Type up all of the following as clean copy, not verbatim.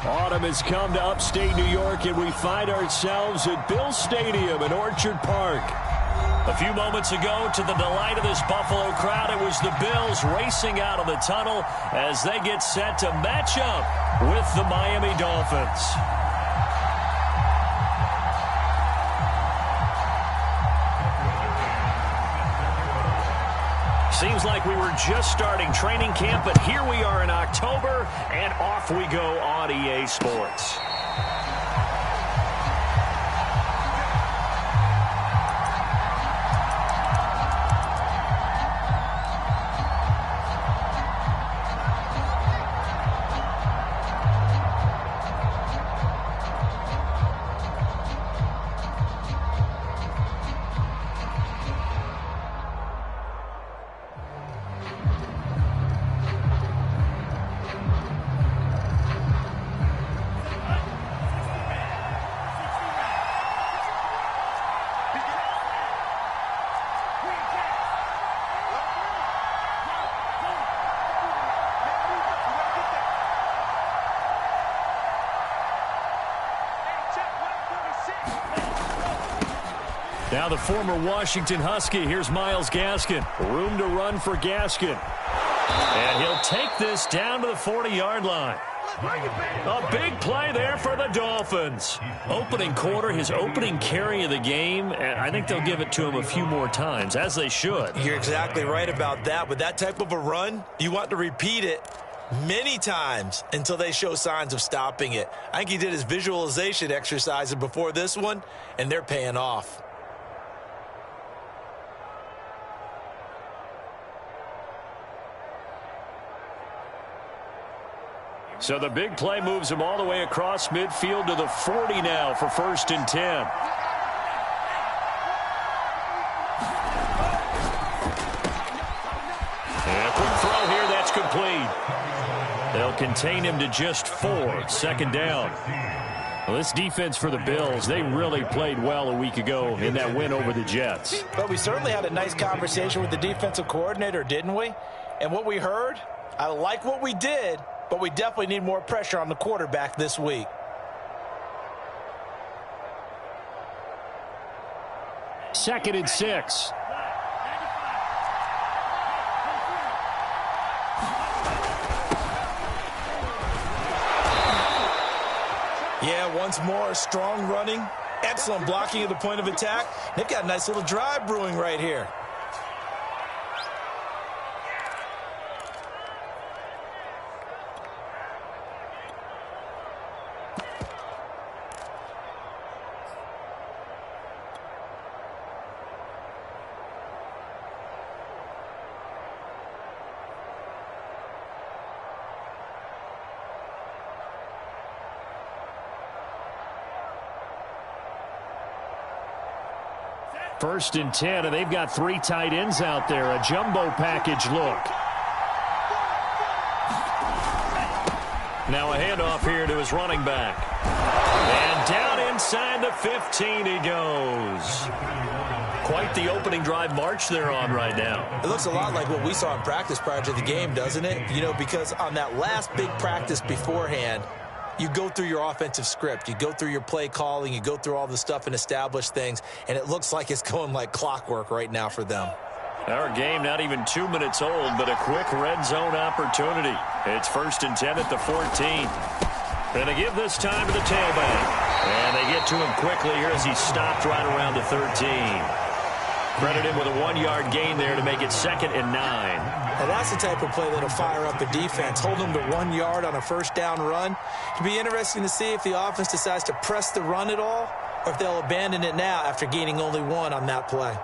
Autumn has come to upstate New York, and we find ourselves at Bill Stadium in Orchard Park. A few moments ago, to the delight of this Buffalo crowd, it was the Bills racing out of the tunnel as they get set to match up with the Miami Dolphins. Seems like we were just starting training camp, but here we are in October, and off we go on EA Sports. Now the former Washington Husky. Here's Myles Gaskin. Room to run for Gaskin. And he'll take this down to the 40-yard line. A big play there for the Dolphins. Opening quarter, his opening carry of the game, and I think they'll give it to him a few more times, as they should. You're exactly right about that. With that type of a run, you want to repeat it many times until they show signs of stopping it. I think he did his visualization exercises before this one, and they're paying off. So the big play moves him all the way across midfield to the 40 now for 1st and 10. And a quick throw here, that's complete. They'll contain him to just 4, 2nd down. Well, this defense for the Bills, they really played well a week ago in that win over the Jets. But we certainly had a nice conversation with the defensive coordinator, didn't we? And what we heard, I like what we did, but we definitely need more pressure on the quarterback this week. Second and 6. Yeah, once more, strong running, excellent blocking at the point of attack. They've got a nice little drive brewing right here. First and 10, and they've got 3 tight ends out there. A jumbo package look. Now a handoff here to his running back. And down inside the 15 he goes. Quite the opening drive march they're on right now. It looks a lot like what we saw in practice prior to the game, doesn't it? You know, because on that last big practice beforehand, you go through your offensive script. You go through your play calling. You go through all the stuff and establish things. And it looks like it's going like clockwork right now for them. Our game not even 2 minutes old, but a quick red zone opportunity. It's 1st and 10 at the 14. And they give this time to the tailback. And they get to him quickly here as he stopped right around the 13. Credit him with a 1-yard gain there to make it 2nd and 9. Now that's the type of play that'll fire up a defense. Hold them to 1 yard on a 1st down run. It'll be interesting to see if the offense decides to press the run at all or if they'll abandon it now after gaining only 1 on that play.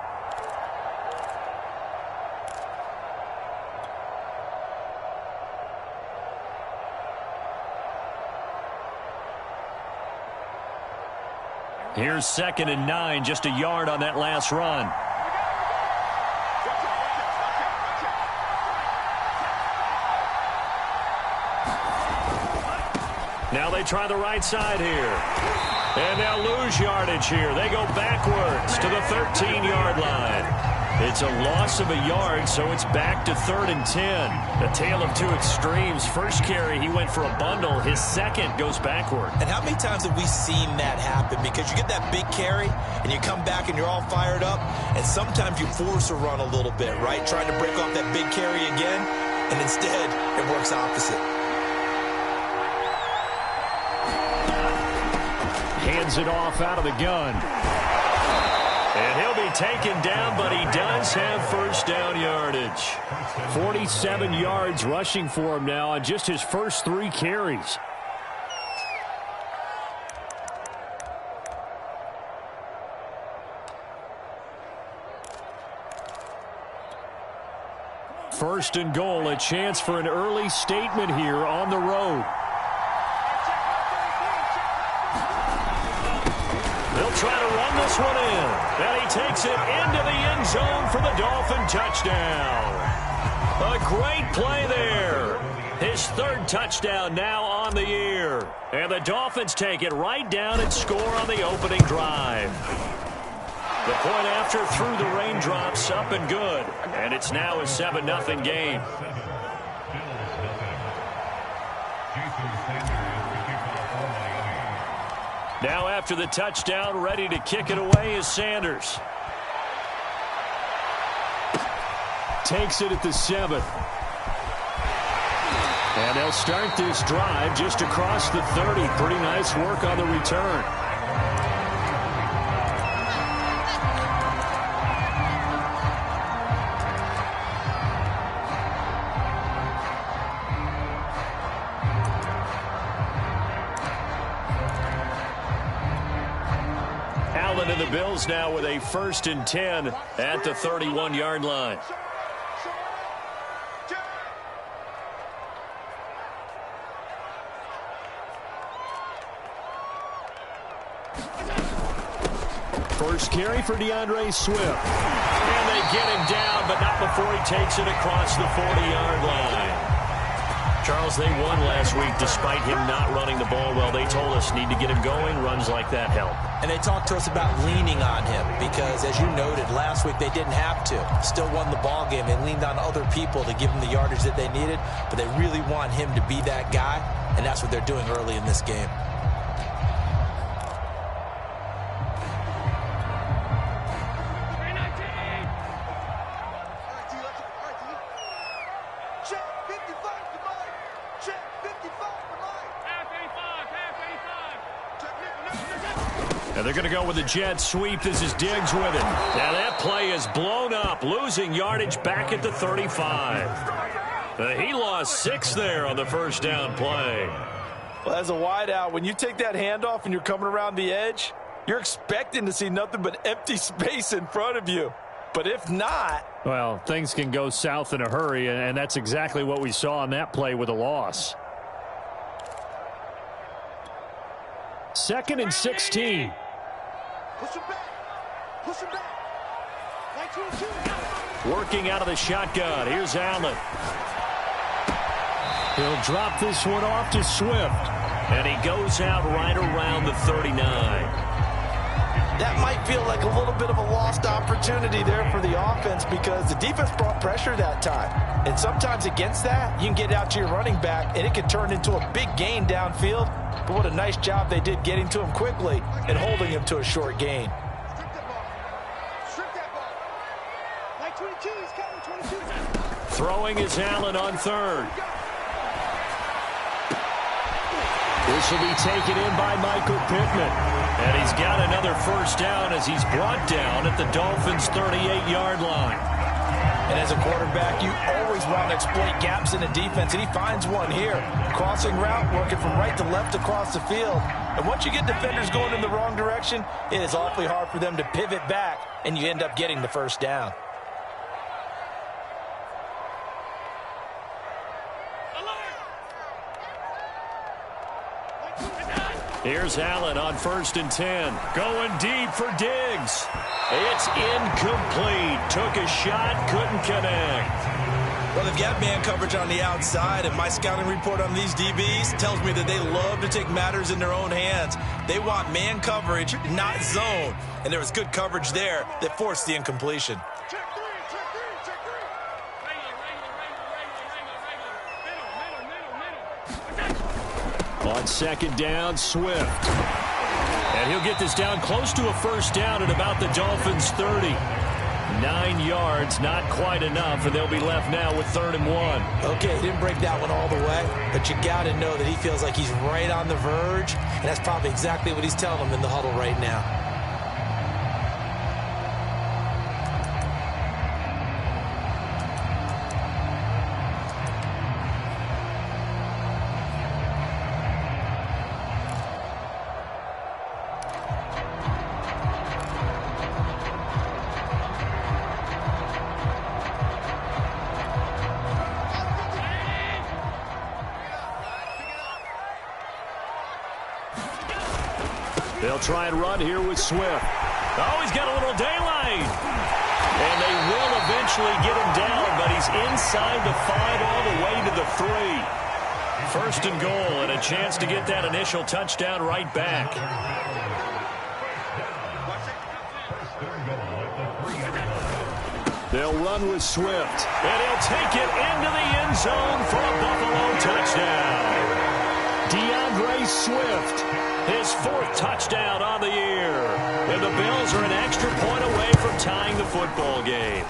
Here's 2nd and 9, just a yard on that last run. Now they try the right side here. And they'll lose yardage here. They go backwards to the 13-yard line. It's a loss of a yard, so it's back to 3rd and 10. A tale of two extremes. First carry, he went for a bundle. His second goes backward. And how many times have we seen that happen? Because you get that big carry, and you come back and you're all fired up, and sometimes you force a run a little bit, right? Trying to break off that big carry again, and instead it works opposite. Hands it off out of the gun. And he'll be taken down, but he does have first down yardage. 47 yards rushing for him now on just his first 3 carries. First and goal, a chance for an early statement here on the road. They'll try to run this one in. And he takes it into the end zone for the Dolphin touchdown. A great play there. His 3rd touchdown now on the year. And the Dolphins take it right down and score on the opening drive. The point after through the raindrops, up and good. And it's now a 7-0 game. Now after the touchdown, ready to kick it away is Sanders. Takes it at the 7. And they'll start this drive just across the 30. Pretty nice work on the return. And the Bills now with a 1st and 10 at the 31-yard line. First carry for DeAndre Swift. And they get him down, but not before he takes it across the 40-yard line. Charles, they won last week despite him not running the ball well. They told us need to get him going. Runs like that help. And they talked to us about leaning on him because, as you noted, last week they didn't have to. Still won the ball game. They leaned on other people to give them the yardage that they needed, but they really want him to be that guy, and that's what they're doing early in this game. And they're going to go with a jet sweep. This is Diggs with it. Now that play is blown up, losing yardage back at the 35. He lost 6 there on the first down play. Well, as a wideout, when you take that handoff and you're coming around the edge, you're expecting to see nothing but empty space in front of you. But if not... well, things can go south in a hurry, and that's exactly what we saw on that play with a loss. 2nd and 16. Push him back. Push him back. Working out of the shotgun. Here's Allen. He'll drop this one off to Swift. And he goes out right around the 39. That might feel like a little bit of a lost opportunity there for the offense because the defense brought pressure that time. And sometimes against that, you can get out to your running back, and it can turn into a big gain downfield. But what a nice job they did getting to him quickly and holding him to a short gain. Strip that ball. Like 22, he's counting 22. Throwing is Allen on 3rd. This will be taken in by Michael Pittman. And he's got another first down as he's brought down at the Dolphins' 38-yard line. And as a quarterback, you always want to exploit gaps in the defense, and he finds one here. Crossing route, working from right to left across the field. And once you get defenders going in the wrong direction, it is awfully hard for them to pivot back, and you end up getting the first down. Here's Allen on 1st and 10. Going deep for Diggs. It's incomplete. Took a shot, couldn't connect. Well, they've got man coverage on the outside, and my scouting report on these DBs tells me that they love to take matters in their own hands. They want man coverage, not zone. And there was good coverage there that forced the incompletion. Check 3. On second down, Swift. And he'll get this down close to a first down at about the Dolphins' 30. 9 yards, not quite enough, and they'll be left now with 3rd and 1. Okay, he didn't break that one all the way, but you got to know that he feels like he's right on the verge, and that's probably exactly what he's telling them in the huddle right now. They'll try and run here with Swift. Oh, he's got a little daylight. And they will eventually get him down, but he's inside the 5 all the way to the 3. 1st and goal, and a chance to get that initial touchdown right back. They'll run with Swift, and he'll take it into the end zone for a Buffalo touchdown. DeAndre Swift, his 4th touchdown on the year. And the Bills are an extra point away from tying the football game.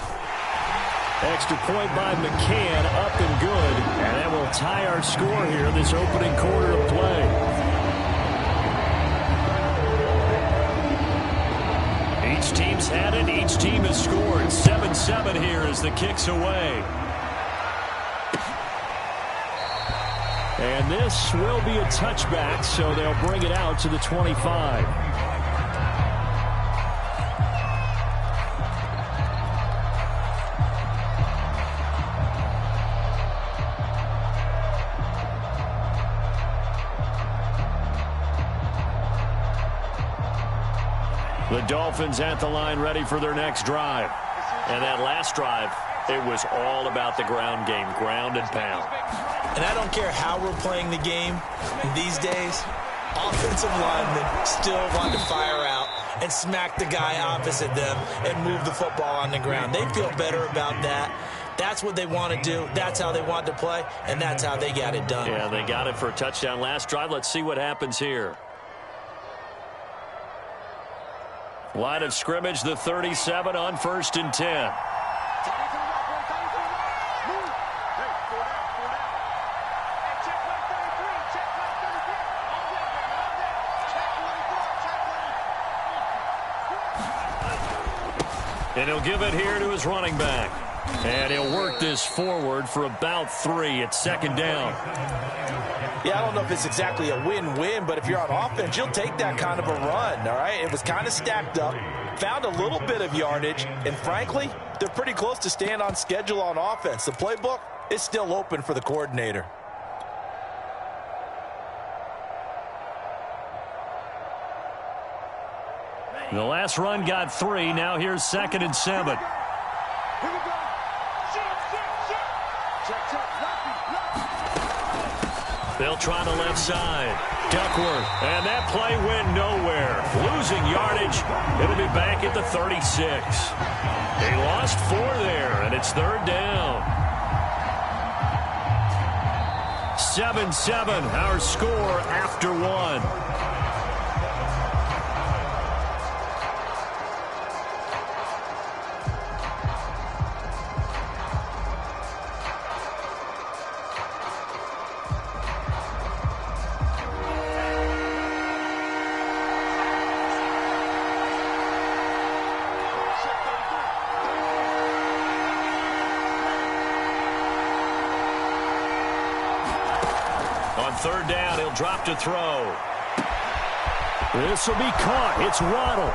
Extra point by McCann, up and good. And that will tie our score here in this opening quarter of play. Each team's had it. Each team has scored. 7-7 here as the kick's away. And this will be a touchback, so they'll bring it out to the 25. The Dolphins at the line ready for their next drive. And that last drive, it was all about the ground game, ground and pound. And I don't care how we're playing the game these days, offensive linemen still want to fire out and smack the guy opposite them and move the football on the ground. They feel better about that. That's what they want to do. That's how they want to play, and that's how they got it done. Yeah, they got it for a touchdown last drive. Let's see what happens here. Line of scrimmage, the 37 on 1st and 10. And he'll give it here to his running back. And he'll work this forward for about 3 at 2nd down. Yeah, I don't know if it's exactly a win-win, but if you're on offense, you'll take that kind of a run, all right? It was kind of stacked up, found a little bit of yardage, and frankly, they're pretty close to staying on schedule on offense. The playbook is still open for the coordinator. The last run got 3. Now here's 2nd and 7. They'll try the left side. Duckworth. And that play went nowhere. Losing yardage. It'll be back at the 36. They lost 4 there, and it's 3rd down. 7-7, our score after 1. On 3rd down, he'll drop to throw. This will be caught. It's Waddle.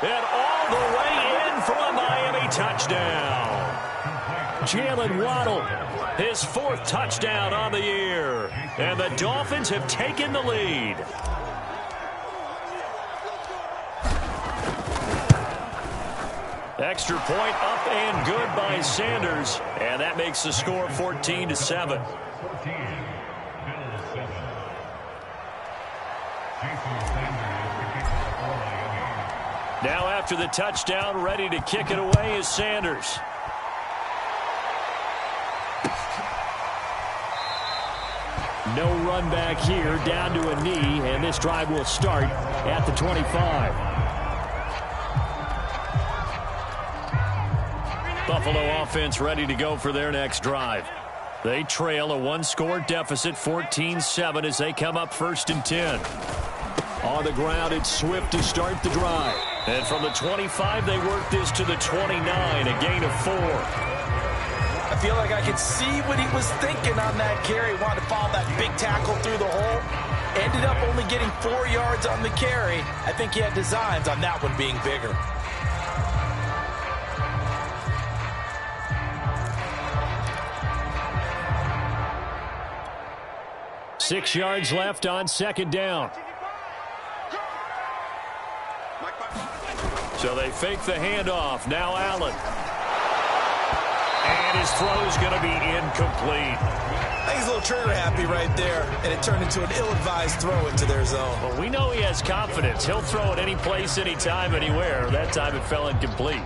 And all the way in for a Miami touchdown. Jalen Waddle, his 4th touchdown on the year. And the Dolphins have taken the lead. Extra point up and good by Sanders. And that makes the score 14-7. Now after the touchdown, ready to kick it away is Sanders. No run back here, down to a knee, and this drive will start at the 25. Buffalo offense ready to go for their next drive. They trail a one-score deficit, 14-7, as they come up 1st and 10. On the ground, it's Swift to start the drive. And from the 25, they work this to the 29, a gain of 4. I feel like I could see what he was thinking on that carry. Wanted to follow that big tackle through the hole. Ended up only getting 4 yards on the carry. I think he had designs on that one being bigger. Six yards left on 2nd down. So they fake the handoff. Now Allen. And his throw is going to be incomplete. I think he's a little trigger happy right there, and it turned into an ill-advised throw into their zone. Well, we know he has confidence. He'll throw it any place, anytime, anywhere. That time it fell incomplete.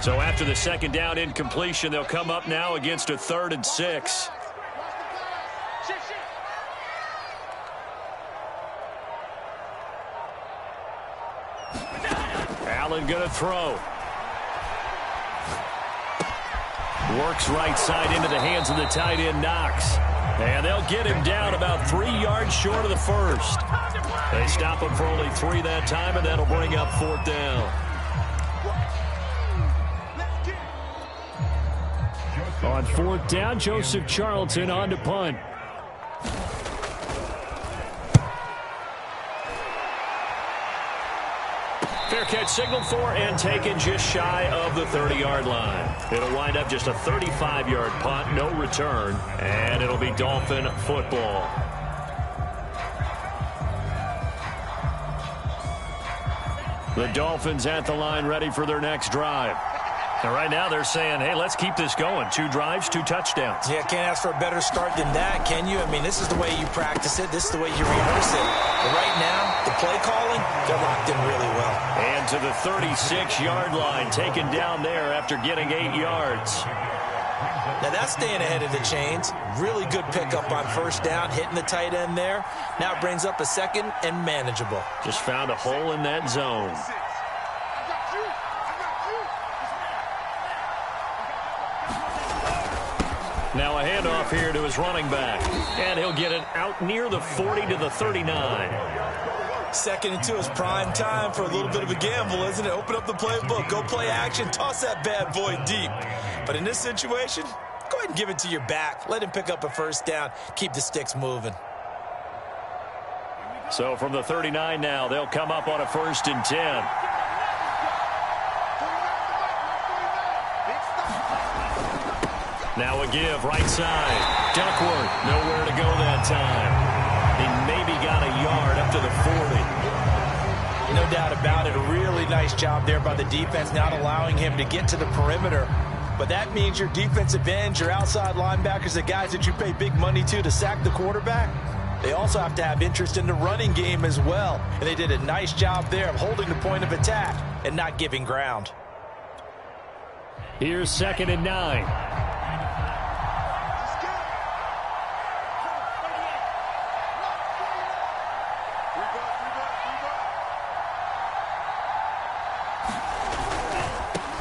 So after the 2nd down incompletion, they'll come up now against a 3rd and 6. Allen going to throw. Works right side into the hands of the tight end, Knox. And they'll get him down about 3 yards short of the 1st. They stop him for only 3 that time, and that'll bring up 4th down. On 4th down, Joseph Charlton on to punt. Fair catch signaled for and taken just shy of the 30-yard line. It'll wind up just a 35-yard punt, no return, and it'll be Dolphin football. The Dolphins at the line ready for their next drive. And right now they're saying, hey, let's keep this going. 2 drives, 2 touchdowns. Yeah, can't ask for a better start than that, can you? I mean, this is the way you practice it. This is the way you rehearse it. But right now, the play calling, they're locked in really well. And to the 36-yard line, taken down there after getting 8 yards. Now that's staying ahead of the chains. Really good pickup on 1st down, hitting the tight end there. Now it brings up a 2nd and manageable. Just found a hole in that zone. Now a handoff here to his running back. And he'll get it out near the 40 to the 39. 2nd and 2 is prime time for a little bit of a gamble, isn't it? Open up the playbook, go play action, toss that bad boy deep. But in this situation, go ahead and give it to your back. Let him pick up a 1st down. Keep the sticks moving. So from the 39 now, they'll come up on a 1st and 10. Now a give, right side. Duckworth, nowhere to go that time. He maybe got a yard up to the 40. No doubt about it. A really nice job there by the defense, not allowing him to get to the perimeter. But that means your defensive ends, your outside linebackers, the guys that you pay big money to sack the quarterback, they also have to have interest in the running game as well. And they did a nice job there of holding the point of attack and not giving ground. Here's 2nd and 9.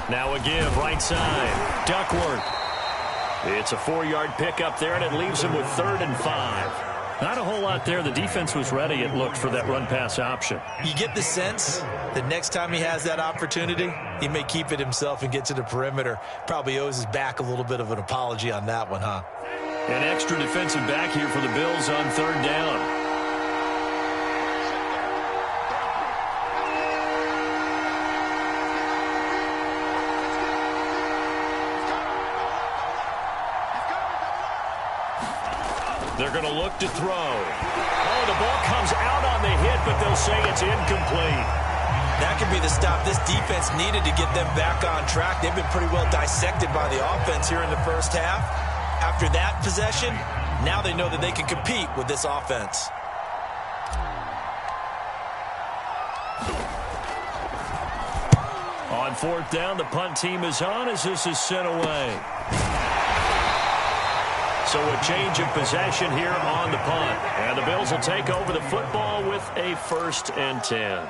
Now a give, right side. Duckworth. It's a 4-yard pickup there, and it leaves him with 3rd and 5. Not a whole lot there. The defense was ready, it looked, for that run-pass option. You get the sense that next time he has that opportunity, he may keep it himself and get to the perimeter. Probably owes his back a little bit of an apology on that one, huh? An extra defensive back here for the Bills on 3rd down. They're going to look to throw. Oh, the ball comes out on the hit, but they'll say it's incomplete. That could be the stop this defense needed to get them back on track. They've been pretty well dissected by the offense here in the 1st half. After that possession, now they know that they can compete with this offense. On fourth down, the punt team is on as this is sent away. So a change of possession here on the punt. And the Bills will take over the football with a 1st and 10.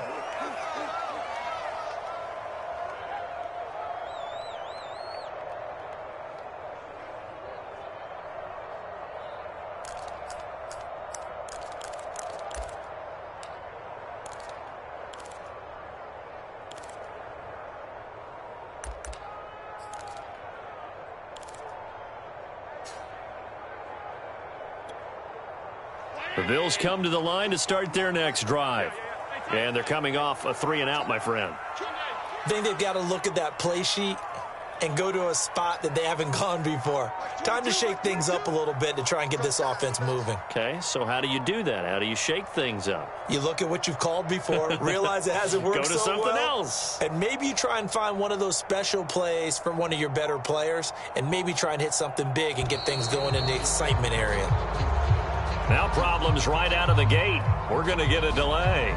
The Bills come to the line to start their next drive. And they're coming off a 3-and-out, my friend. I think they've got to look at that play sheet and go to a spot that they haven't gone before. Time to shake things up a little bit to try and get this offense moving. Okay, so how do you do that? How do you shake things up? You look at what you've called before, realize it hasn't worked Go to so something well, else. and maybe you try and find one of those special plays from one of your better players, and maybe try and hit something big and get things going in the excitement area. Now problems right out of the gate. We're going to get a delay.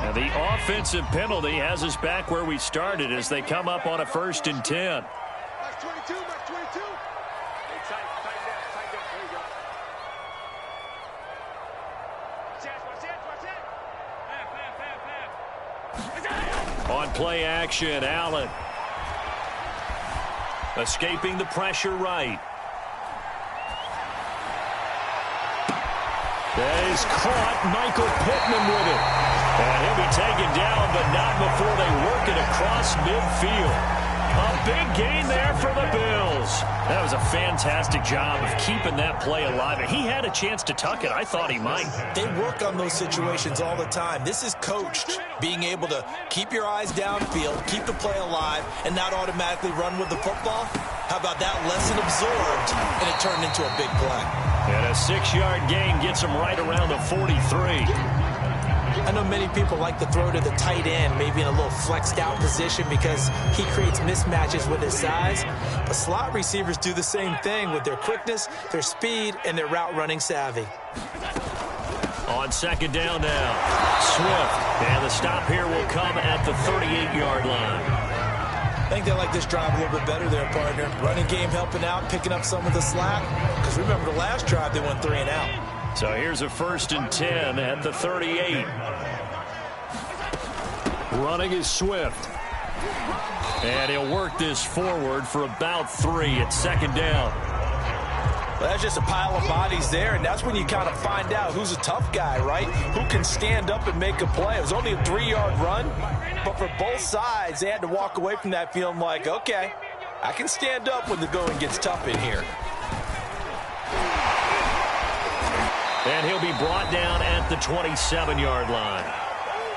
And the offensive penalty has us back where we started as they come up on a 1st and 10. Mark 22, Mark 22. Hey, tight down. There you go. Watch it. On play action, Allen. Escaping the pressure right. He's caught Michael Pittman with it. And he'll be taken down, but not before they work it across midfield. A big gain there for the Bills. That was a fantastic job of keeping that play alive. He had a chance to tuck it. I thought he might. They work on those situations all the time. This is coached, being able to keep your eyes downfield, keep the play alive, and not automatically run with the football. How about that lesson absorbed, and it turned into a big play. And a 6-yard gain gets him right around the 43. I know many people like to throw to the tight end, maybe in a little flexed out position because he creates mismatches with his size. But slot receivers do the same thing with their quickness, their speed, and their route running savvy. On 2nd down now, Swift. And the stop here will come at the 38-yard line. I think they like this drive a little bit better there, partner. Running game helping out, picking up some of the slack. Because remember the last drive, they went 3-and-out. So here's a 1st and 10 at the 38. Running is Swift. And he'll work this forward for about 3 at 2nd down. Well, that's just a pile of bodies there, and that's when you kind of find out who's a tough guy, right? Who can stand up and make a play. It was only a 3-yard run, but for both sides, they had to walk away from that feeling like, okay, I can stand up when the going gets tough in here. And he'll be brought down at the 27-yard line.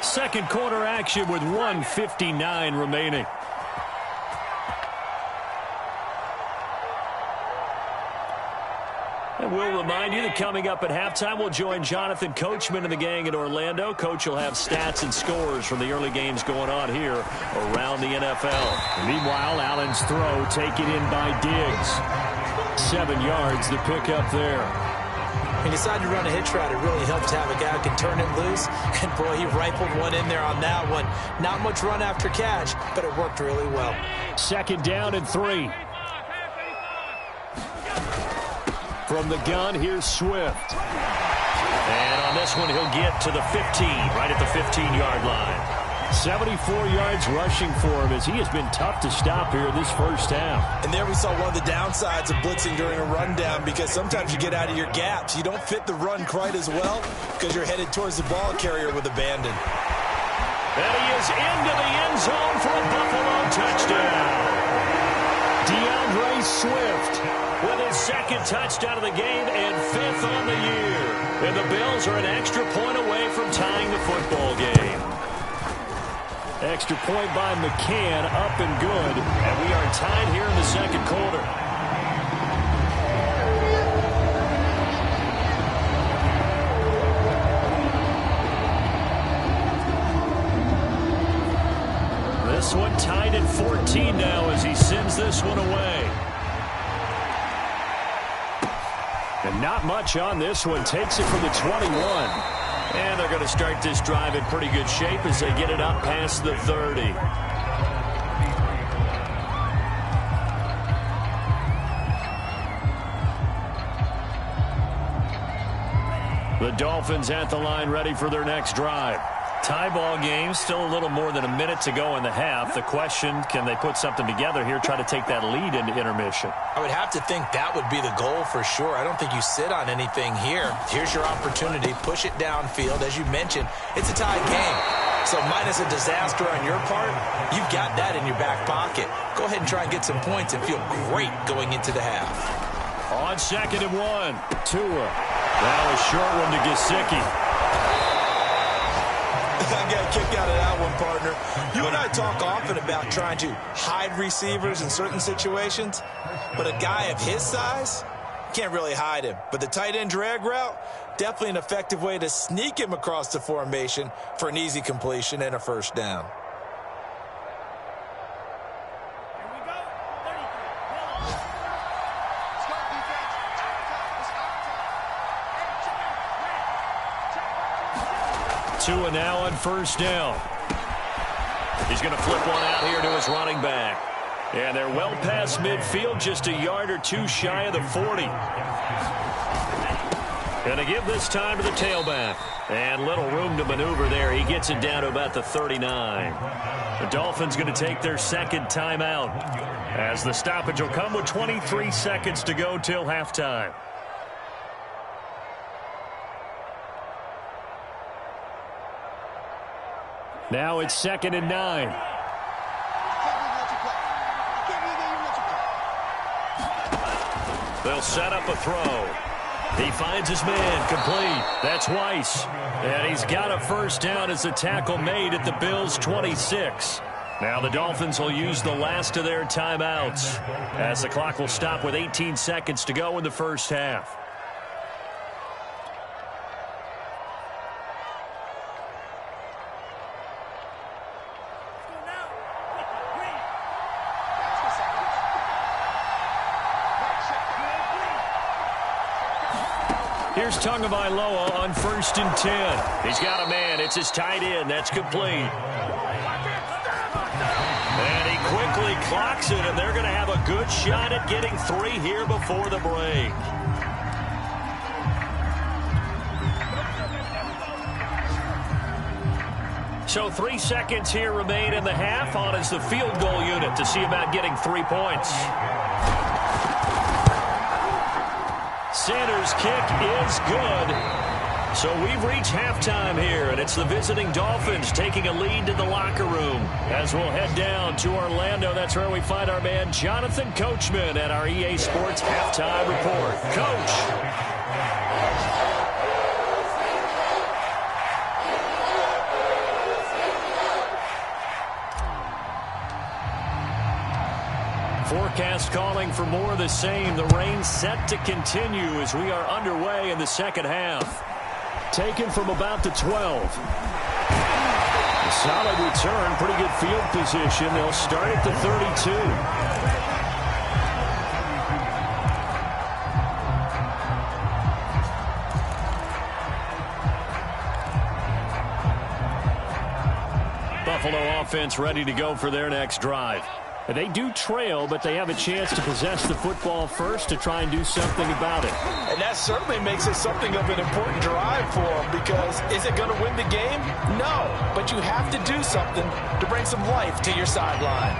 Second quarter action with 1:59 remaining. And we'll remind you that coming up at halftime, we'll join Jonathan Coachman and the gang in Orlando. Coach will have stats and scores from the early games going on here around the NFL. Meanwhile, Allen's throw taken in by Diggs. 7 yards, the pickup there. He decided to run a hitch route. It really helped to have a guy who can turn it loose. And, boy, he rifled one in there on that one. Not much run after catch, but it worked really well. 2nd down and 3. From the gun, here's Swift. And on this one, he'll get to the 15, right at the 15-yard line. 74 yards rushing for him as he has been tough to stop here this first half. And there we saw one of the downsides of blitzing during a rundown because sometimes you get out of your gaps. You don't fit the run quite as well because you're headed towards the ball carrier with abandon. And he is into the end zone for a Buffalo touchdown. DeAndre Swift with his 2nd touchdown of the game and 5th on the year. And the Bills are an extra point away from tying the football game. Extra point by McCann, up and good. And we are tied here in the 2nd quarter. This one tied at 14 now as he sends this one away. And not much on this one. Takes it from the 21. And they're going to start this drive in pretty good shape as they get it up past the 30. The Dolphins at the line ready for their next drive. Tie ball game, still a little more than a minute to go in the half. The question, can they put something together here, try to take that lead into intermission? I would have to think that would be the goal for sure. I don't think you sit on anything here. Here's your opportunity. Push it downfield. As you mentioned, it's a tied game. So minus a disaster on your part, you've got that in your back pocket. Go ahead and try and get some points and feel great going into the half. On 2nd and 1, Tua. Now a short one to Gesicki. I got a kick out of that one, partner. You and I talk often about trying to hide receivers in certain situations, but a guy of his size, can't really hide him. But the tight end drag route, definitely an effective way to sneak him across the formation for an easy completion and a first down. Tua now on first down. He's going to flip one out here to his running back. And they're well past midfield, just a yard or two shy of the 40. Going to give this time to the tailback. And little room to maneuver there. He gets it down to about the 39. The Dolphins going to take their second timeout, as the stoppage will come with 23 seconds to go till halftime. Now it's 2nd and 9. They'll set up a throw. He finds his man, complete. That's Weiss. And he's got a first down as the tackle made at the Bills' 26. Now the Dolphins will use the last of their timeouts, as the clock will stop with 18 seconds to go in the first half. Here's Tagovailoa on 1st and 10. He's got a man. It's his tight end. That's complete. And he quickly clocks it, and they're going to have a good shot at getting 3 here before the break. So 3 seconds here remain in the half. On is the field goal unit to see about getting 3 points. Sanders' kick is good. So we've reached halftime here, and it's the visiting Dolphins taking a lead to the locker room. As we'll head down to Orlando, that's where we find our man Jonathan Coachman at our EA Sports Halftime Report. Coach. Forecast calling for more of the same. The rain set to continue as we are underway in the second half. Taken from about the 12. A solid return, pretty good field position. They'll start at the 32. Buffalo offense ready to go for their next drive. They do trail, but they have a chance to possess the football first to try and do something about it. And that certainly makes it something of an important drive for them, because is it going to win the game? No, but you have to do something to bring some life to your sideline.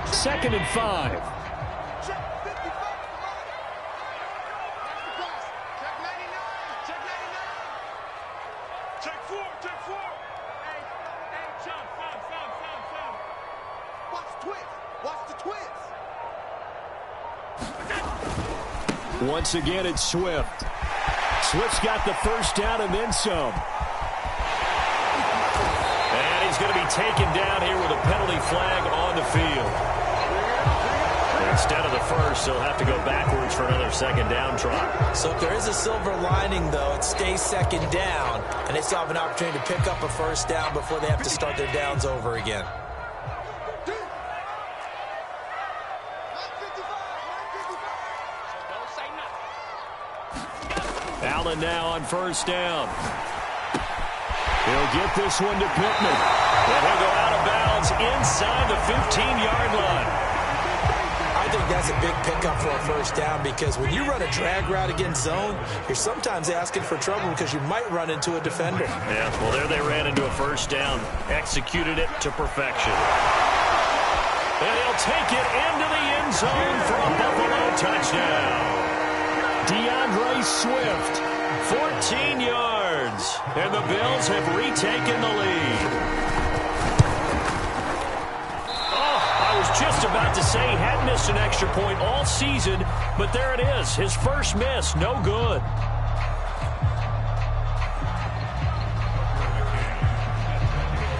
2nd and 5. Once again, it's Swift. Swift's got the first down and then some. And he's going to be taken down here with a penalty flag on the field. Instead of the first, he'll have to go backwards for another second down try. So if there is a silver lining, though, it stays second down, and they still have an opportunity to pick up a first down before they have to start their downs over again. Allen now on first down. He'll get this one to Pittman. And he'll go out of bounds inside the 15-yard line. I think that's a big pickup for a first down because when you run a drag route against zone, you're sometimes asking for trouble because you might run into a defender. Yeah, well, there they ran into a first down. Executed it to perfection. And he'll take it into the end zone for a Buffalo touchdown. DeAndre Swift, 14 yards. And the Bills have retaken the lead. Just about to say he hadn't missed an extra point all season, but there it is. His first miss, no good.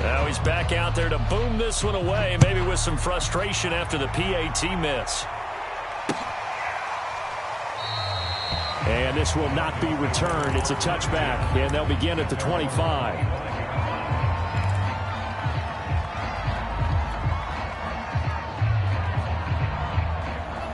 Now he's back out there to boom this one away, maybe with some frustration after the PAT miss. And this will not be returned. It's a touchback, and they'll begin at the 25.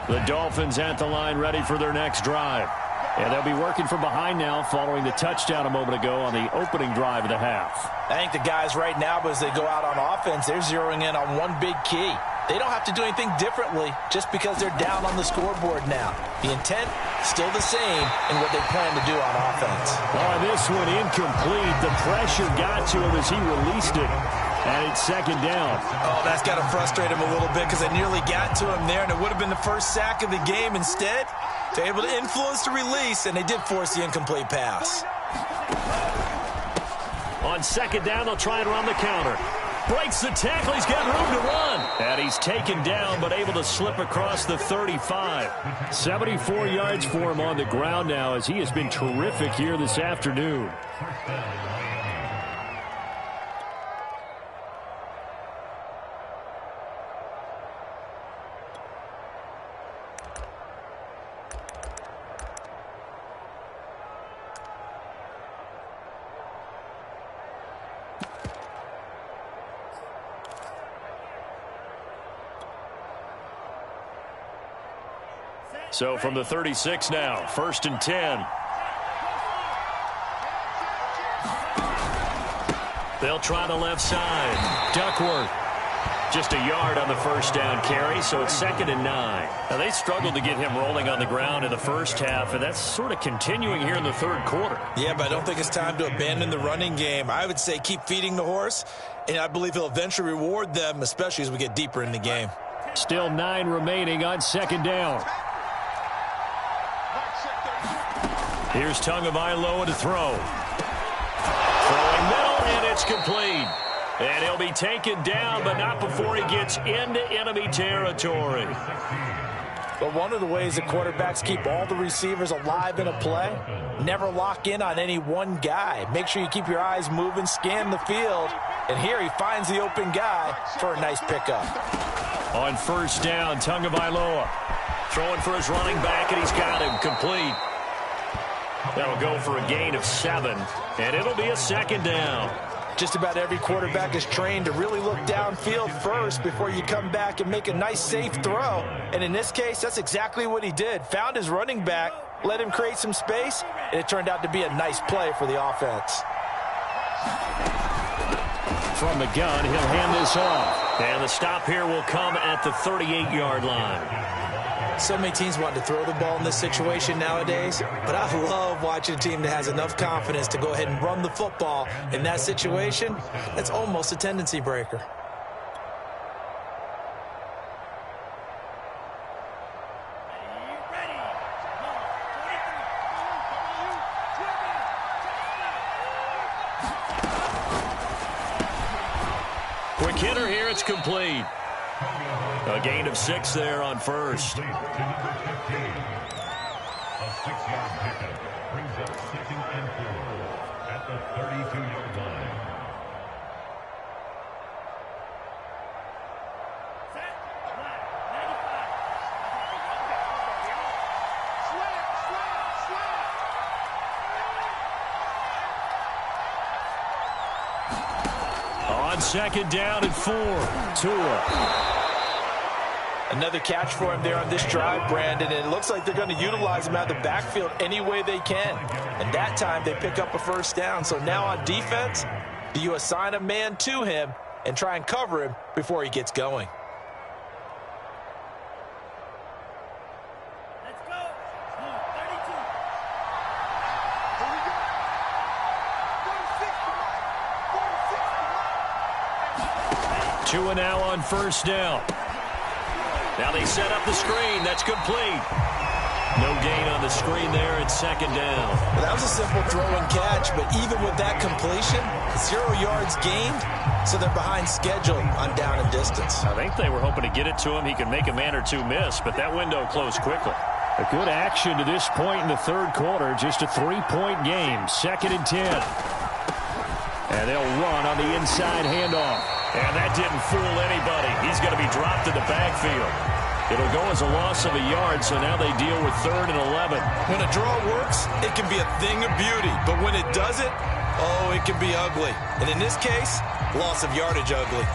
The Dolphins at the line ready for their next drive. And they'll be working from behind now following the touchdown a moment ago on the opening drive of the half. I think the guys right now, as they go out on offense, they're zeroing in on one big key. They don't have to do anything differently just because they're down on the scoreboard now. The intent, still the same in what they plan to do on offense. Oh, this one incomplete. The pressure got to him as he released it. And it's second down. Oh, that's got to frustrate him a little bit because they nearly got to him there, and it would have been the first sack of the game. Instead, they're able to influence the release, and they did force the incomplete pass. On second down, they'll try and run the counter. Breaks the tackle. He's got room to run. And he's taken down, but able to slip across the 35. 74 yards for him on the ground now as he has been terrific here this afternoon. So from the 36 now, first and 10. They'll try the left side. Duckworth. Just a yard on the first down carry, so it's second and 9. Now, they struggled to get him rolling on the ground in the first half, and that's sort of continuing here in the third quarter. Yeah, but I don't think it's time to abandon the running game. I would say keep feeding the horse, and I believe he'll eventually reward them, especially as we get deeper in the game. Still 9 remaining on second down. Here's Tagovailoa to throw. Throwing middle, and it's complete. And he'll be taken down, but not before he gets into enemy territory. But one of the ways the quarterbacks keep all the receivers alive in a play, never lock in on any one guy. Make sure you keep your eyes moving, scan the field. And here he finds the open guy for a nice pickup. On first down, Tagovailoa throwing for his running back, and he's got him complete. That'll go for a gain of 7, and it'll be a second down. Just about every quarterback is trained to really look downfield first before you come back and make a nice, safe throw. And in this case, that's exactly what he did. Found his running back, let him create some space, and it turned out to be a nice play for the offense. From the gun, he'll hand this off. And the stop here will come at the 38-yard line. So many teams want to throw the ball in this situation nowadays, but I love watching a team that has enough confidence to go ahead and run the football. In that situation, that's almost a tendency breaker. Quick hitter here, it's complete. A gain of 6 there on first. A 6-yard pickup brings up 2nd and 4 at the 32-yard line. On second down and 4, Tua. Another catch for him there on this drive, Brandon, and it looks like they're going to utilize him out of the backfield any way they can. And that time they pick up a first down. So now on defense, do you assign a man to him and try and cover him before he gets going? Let's go. 32. Here we go. 46. 2 and now on first down. Now they set up the screen. That's complete. No gain on the screen there. It's second down. Well, that was a simple throw and catch, but even with that completion, 0 yards gained, so they're behind schedule on down and distance. I think they were hoping to get it to him. He could make a man or two miss, but that window closed quickly. A good action to this point in the third quarter. Just a 3-point game. 2nd and 10. And they'll run on the inside handoff. And that didn't fool anybody. He's going to be dropped in the backfield. It'll go as a loss of a yard, so now they deal with 3rd and 11. When a draw works, it can be a thing of beauty. But when it doesn't, oh, it can be ugly. And in this case, loss of yardage ugly.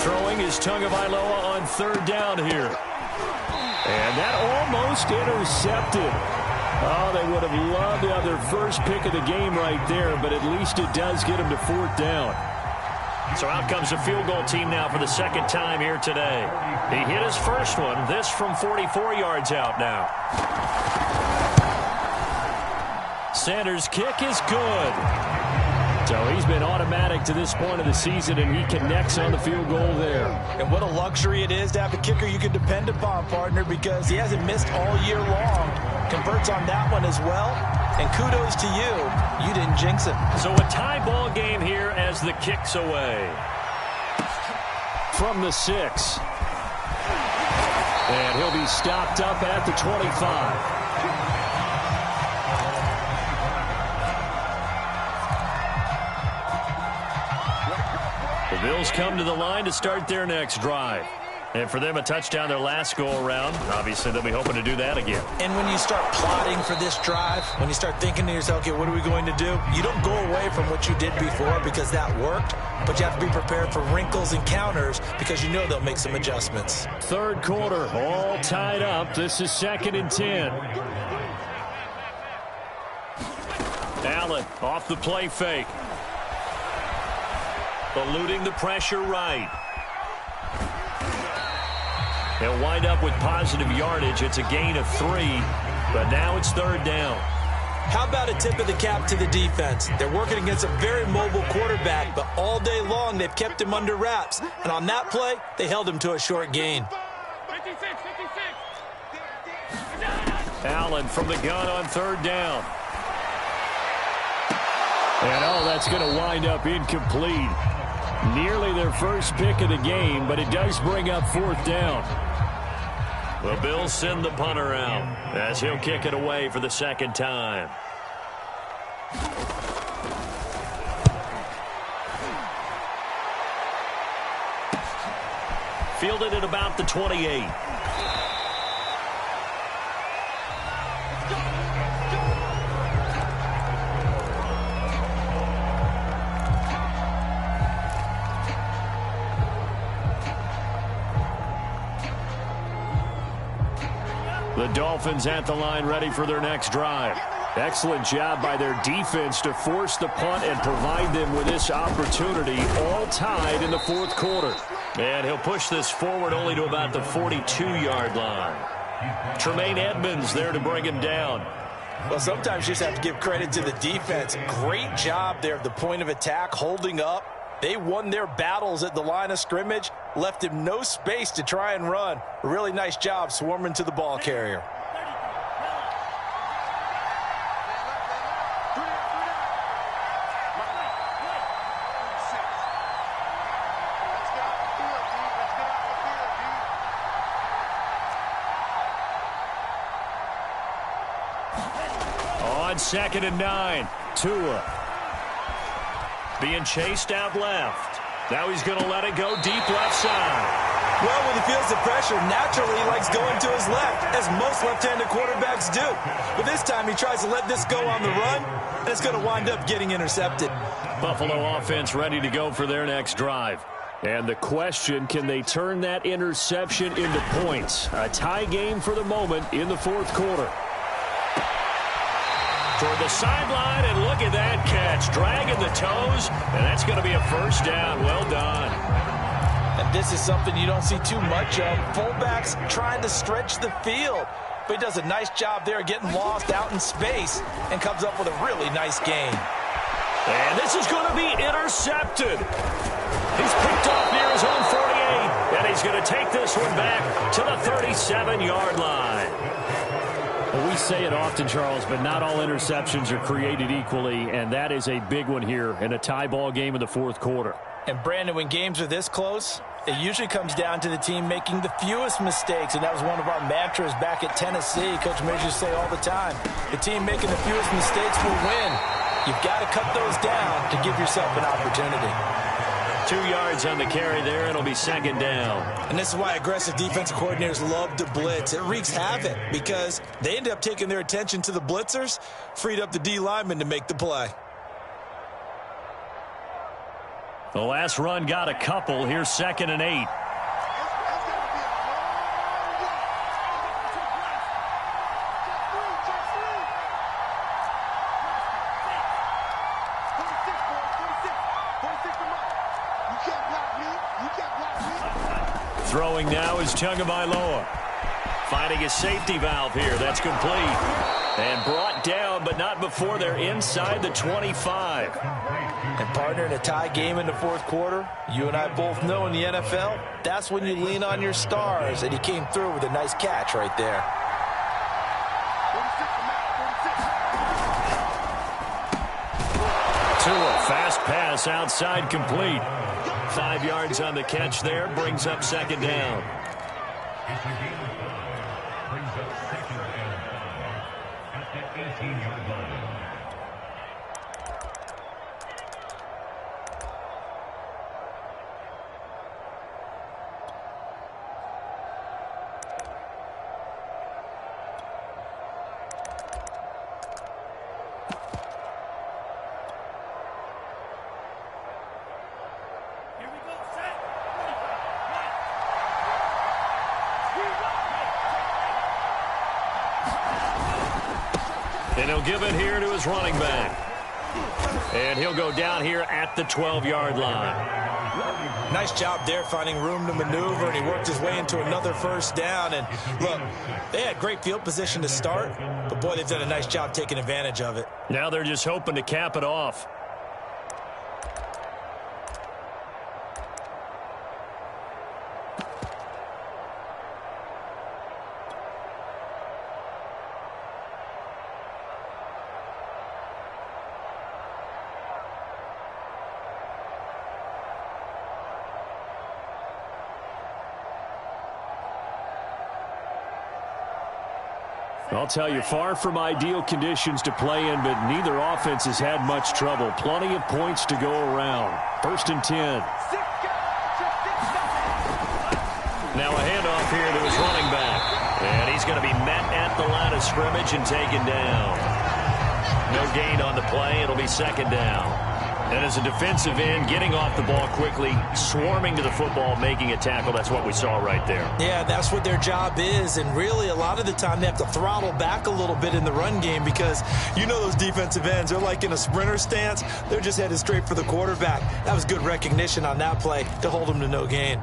Throwing is Tagovailoa on 3rd down here. And that almost intercepted. Oh, they would have loved to have their first pick of the game right there, but at least it does get them to 4th down. So out comes the field goal team now for the 2nd time here today. He hit his first one, this from 44 yards out now. Sanders' kick is good. So he's been automatic to this point of the season, and he connects on the field goal there. And what a luxury it is to have a kicker you can depend upon, partner, because he hasn't missed all year long. Converts on that one as well. And kudos to you. You didn't jinx it. So a tie ball game here as the kick's away. From the 6. And he'll be stopped up at the 25. The Bills come to the line to start their next drive. And for them, a touchdown their last go-around. Obviously, they'll be hoping to do that again. And when you start plotting for this drive, when you start thinking to yourself, okay, what are we going to do? You don't go away from what you did before because that worked, but you have to be prepared for wrinkles and counters because you know they'll make some adjustments. 3rd quarter, all tied up. This is 2nd and 10. Allen off the play fake. Eluding the pressure right. They'll wind up with positive yardage. It's a gain of 3, but now it's 3rd down. How about a tip of the cap to the defense? They're working against a very mobile quarterback, but all day long they've kept him under wraps. And on that play, they held him to a short gain. 56. Allen from the gun on 3rd down. And oh, that's going to wind up incomplete. Nearly their first pick of the game, but it does bring up 4th down. The Bills send the punter out as he'll kick it away for the 2nd time. Fielded at about the 28. The Dolphins at the line ready for their next drive. Excellent job by their defense to force the punt and provide them with this opportunity, all tied in the 4th quarter. And he'll push this forward only to about the 42-yard line. Tremaine Edmonds there to bring him down. Well, sometimes you just have to give credit to the defense. Great job there at the point of attack, holding up. They won their battles at the line of scrimmage, left him no space to try and run. A really nice job swarming to the ball carrier. On 2nd and 9. Tua being chased out left. Now he's going to let it go deep left side. Well, when he feels the pressure, naturally he likes going to his left, as most left-handed quarterbacks do. But this time he tries to let this go on the run, and it's going to wind up getting intercepted. Buffalo offense ready to go for their next drive. And the question, can they turn that interception into points? A tie game for the moment in the fourth quarter. Toward the sideline, and look at that catch. Dragging the toes, and that's going to be a first down. Well done. And this is something you don't see too much of. Fullbacks trying to stretch the field. But he does a nice job there getting lost out in space and comes up with a really nice gain. And this is going to be intercepted. He's picked off near his own 48, and he's going to take this one back to the 37-yard line. Well, we say it often, Charles, but not all interceptions are created equally, and that is a big one here in a tie ball game in the fourth quarter. And, Brandon, when games are this close, it usually comes down to the team making the fewest mistakes, and that was one of our mantras back at Tennessee. Coach Mears used to say all the time, the team making the fewest mistakes will win. You've got to cut those down to give yourself an opportunity. 2 yards on the carry there, and it'll be second down. And this is why aggressive defensive coordinators love to blitz. It wreaks havoc because they end up taking their attention to the blitzers, freed up the D lineman to make the play. The last run got a couple. Here's 2nd and 8. Throwing now is Tagovailoa. Finding a safety valve here. That's complete. And brought down, but not before they're inside the 25. And, partner, in a tie game in the fourth quarter, you and I both know in the NFL, that's when you lean on your stars. And he came through with a nice catch right there. Tua, fast pass outside, complete. 5 yards on the catch there, brings up second down. It's a gain of 5. Brings up second and 5 at the 18-yard line. And he'll give it here to his running back. And he'll go down here at the 12-yard line. Nice job there finding room to maneuver, and he worked his way into another first down. And, look, they had great field position to start, but, boy, they've done a nice job taking advantage of it. Now they're just hoping to cap it off. I'll tell you, far from ideal conditions to play in, but neither offense has had much trouble. Plenty of points to go around. 1st and 10. Now a handoff here to his running back. And he's going to be met at the line of scrimmage and taken down. No gain on the play. It'll be second down. And as a defensive end, getting off the ball quickly, swarming to the football, making a tackle, that's what we saw right there. Yeah, that's what their job is, and really a lot of the time they have to throttle back a little bit in the run game because you know those defensive ends, they're like in a sprinter stance. They're just headed straight for the quarterback. That was good recognition on that play to hold them to no gain.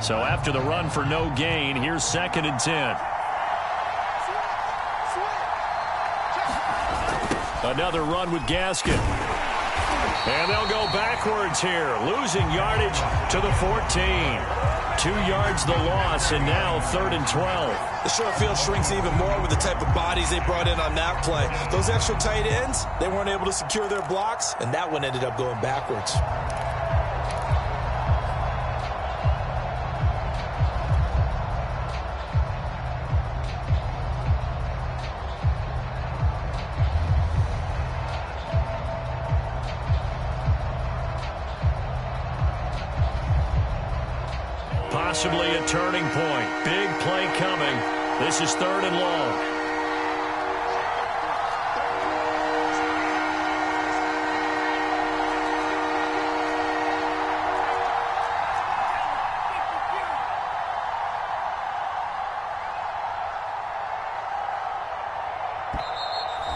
So after the run for no gain, here's 2nd and 10. Another run with Gaskin. And they'll go backwards here, losing yardage to the 14. 2 yards the loss, and now 3rd and 12. The short field shrinks even more with the type of bodies they brought in on that play. Those extra tight ends, they weren't able to secure their blocks, and that one ended up going backwards. possibly a turning point. Big play coming. This is 3rd and long.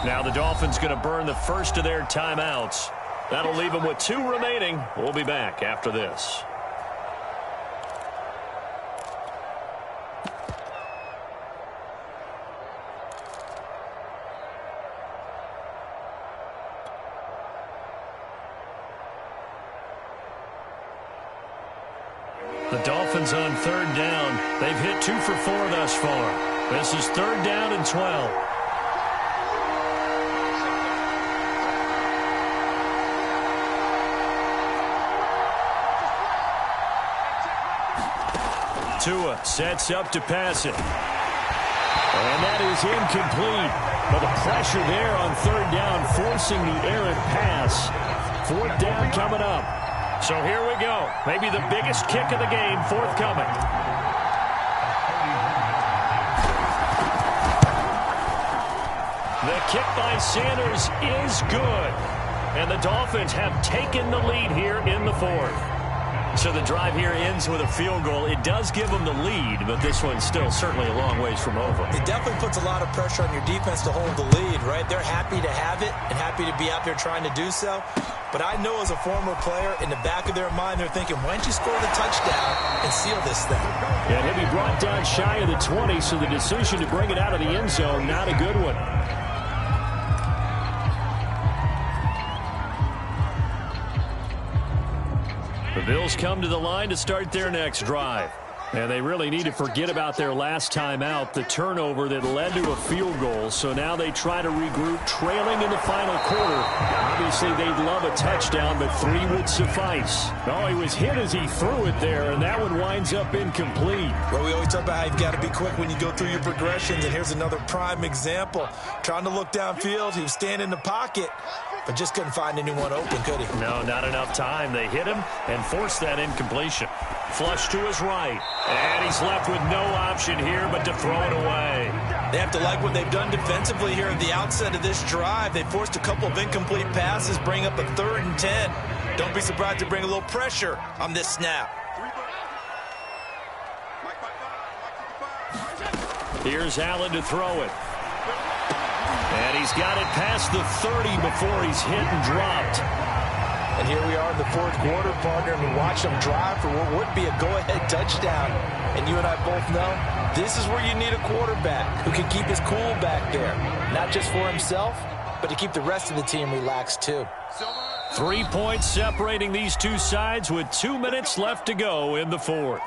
Now the Dolphins going to burn the first of their timeouts. That'll leave them with 2 remaining. We'll be back after this. The Dolphins on 3rd down. They've hit 2 for 4 thus far. This is 3rd down and 12. Tua sets up to pass it. And that is incomplete. But the pressure there on 3rd down, forcing the errant pass. 4th down coming up. So here we go. Maybe the biggest kick of the game forthcoming. The kick by Sanders is good. And the Dolphins have taken the lead here in the 4th. So the drive here ends with a field goal. It does give them the lead, but this one's still certainly a long ways from over. It definitely puts a lot of pressure on your defense to hold the lead, right? They're happy to have it and happy to be out there trying to do so. But I know as a former player, in the back of their mind, they're thinking, why don't you score the touchdown and seal this thing? And he'll be brought down shy of the 20, so the decision to bring it out of the end zone, not a good one. The Bills come to the line to start their next drive. And they really need to forget about their last time out, the turnover that led to a field goal. So now they try to regroup, trailing in the final quarter. Obviously, they'd love a touchdown, but 3 would suffice. Oh, he was hit as he threw it there, and that one winds up incomplete. Well, we always talk about how you've got to be quick when you go through your progressions, and here's another prime example. Trying to look downfield, he was standing in the pocket, but just couldn't find anyone open, could he? No, not enough time. They hit him and forced that incompletion. Flush to his right. And he's left with no option here but to throw it away. They have to like what they've done defensively here at the outset of this drive. They forced a couple of incomplete passes, bring up a 3rd and 10. Don't be surprised to bring a little pressure on this snap. Here's Allen to throw it. And he's got it past the 30 before he's hit and dropped. And here we are in the 4th quarter, partner, and we watch them drive for what would be a go-ahead touchdown. And you and I both know this is where you need a quarterback who can keep his cool back there. Not just for himself, but to keep the rest of the team relaxed too. 3 points separating these two sides with 2 minutes left to go in the 4th.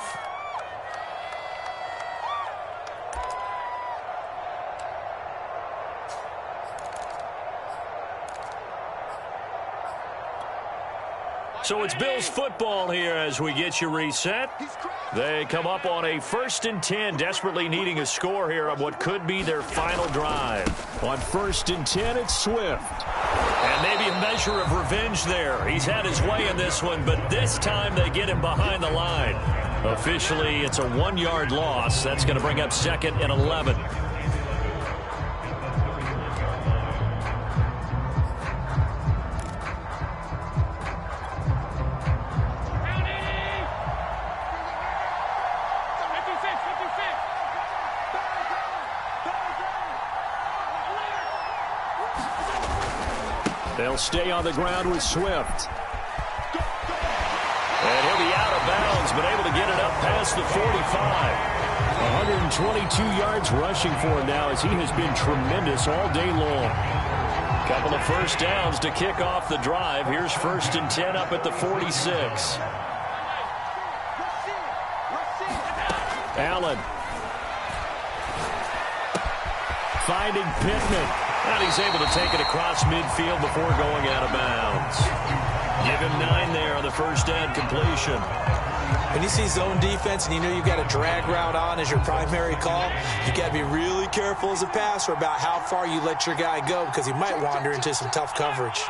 So it's Bills football here as we get you reset. They come up on a 1st and 10, desperately needing a score here on what could be their final drive. On 1st and 10, it's Swift. And maybe a measure of revenge there. He's had his way in this one, but this time they get him behind the line. Officially, it's a 1-yard loss. That's going to bring up 2nd and 11. They'll stay on the ground with Swift. And he'll be out of bounds, but able to get it up past the 45. 122 yards rushing for him now as he has been tremendous all day long. Couple of first downs to kick off the drive. Here's 1st and 10 up at the 46. Allen. Finding Pittman. And he's able to take it across midfield before going out of bounds. Give him 9 there on the first down completion. When you see zone defense and you know you've got a drag route on as your primary call, you got to be really careful as a passer about how far you let your guy go because he might wander into some tough coverage.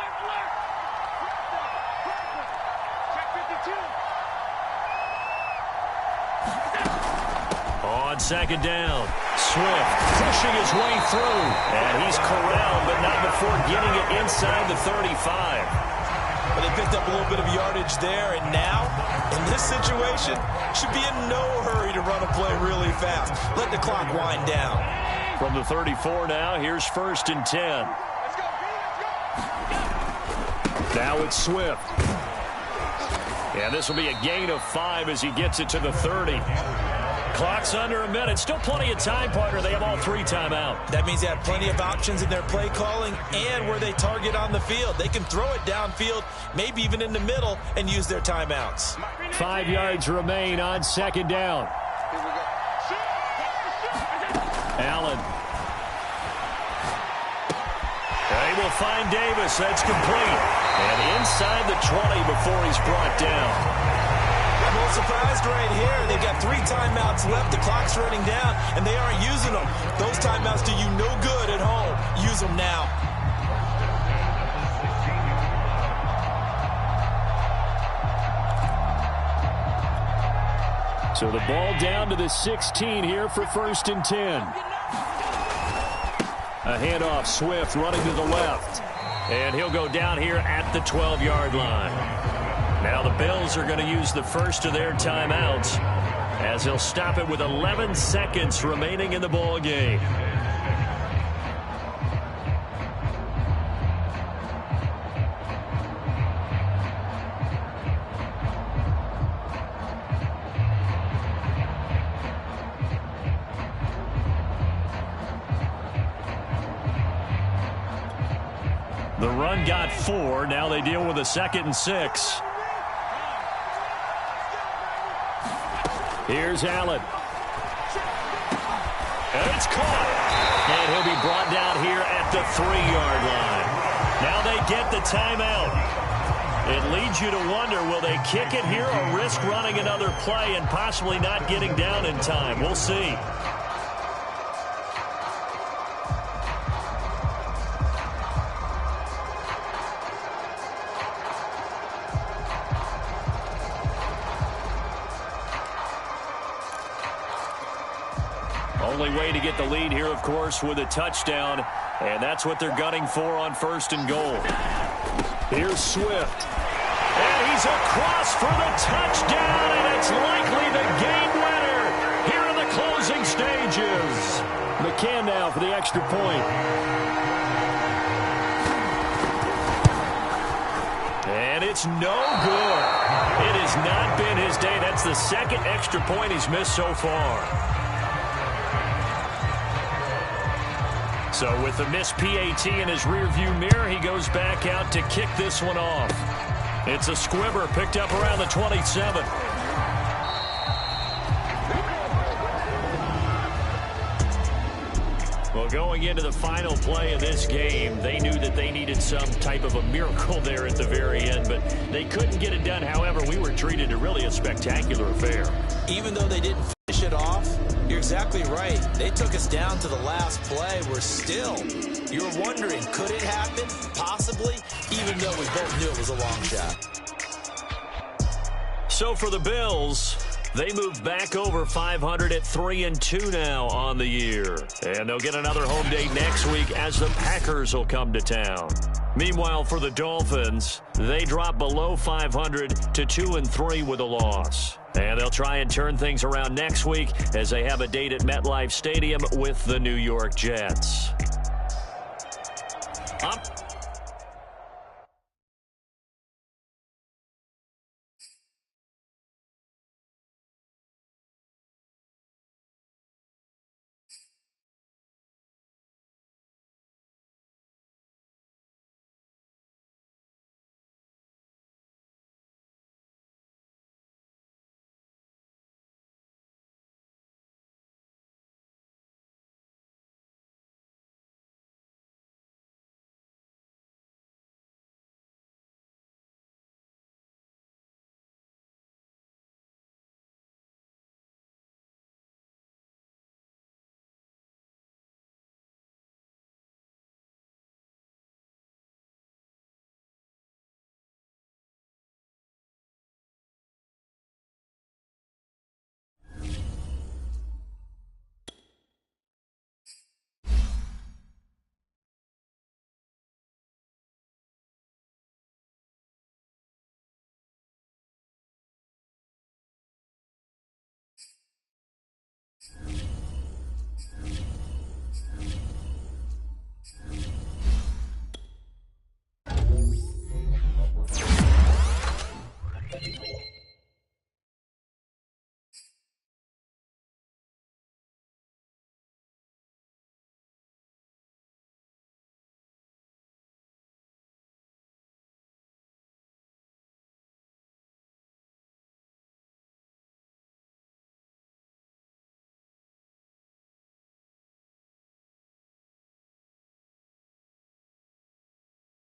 on second down. Swift pushing his way through. And he's corralled, but not before getting it inside the 35. Well, they picked up a little bit of yardage there, and now, in this situation, should be in no hurry to run a play really fast. Let the clock wind down. From the 34 now, here's 1st and 10. Now it's Swift. And this will be a gain of 5 as he gets it to the 30. Clock's under a minute. Still plenty of time, partner. They have all 3 timeout. That means they have plenty of options in their play calling and where they target on the field. They can throw it downfield, maybe even in the middle, and use their timeouts. 5 yards remain on second down. Allen. They will find Davis. That's complete. And inside the 20 before he's brought down. I'm a little surprised right here. They've got 3 timeouts left. The clock's running down, and they aren't using them. Those timeouts do you no good at home. Use them now. So the ball down to the 16 here for 1st and 10. A handoff, Swift running to the left. And he'll go down here at the 12-yard line. Now the Bills are going to use the first of their timeouts as they'll stop it with 11 seconds remaining in the ball game. The run got 4. Now they deal with a 2nd and 6. Here's Allen. And it's caught. And he'll be brought down here at the 3-yard line. Now they get the timeout. It leads you to wonder, will they kick it here or risk running another play and possibly not getting down in time? We'll see. Only way to get the lead here, of course, with a touchdown, and that's what they're gunning for on 1st and goal. Here's Swift. And he's across for the touchdown, and it's likely the game winner here in the closing stages. McCann now for the extra point. And it's no good. It has not been his day. That's the 2nd extra point he's missed so far. So with the missed PAT in his rearview mirror, he goes back out to kick this one off. It's a squibber picked up around the 27. Well, going into the final play of this game, they knew that they needed some type of a miracle there at the very end, but they couldn't get it done. However, we were treated to really a spectacular affair. Even though they didn't finish it off, you're exactly right. They took us down to the last play. We're still, you're wondering, could it happen? Possibly, even though we both knew it was a long shot. So for the Bills, they move back over 500 at 3-2 now on the year. And they'll get another home date next week as the Packers will come to town. Meanwhile, for the Dolphins, they drop below 500 to 2-3 with a loss. And they'll try and turn things around next week as they have a date at MetLife Stadium with the New York Jets. Up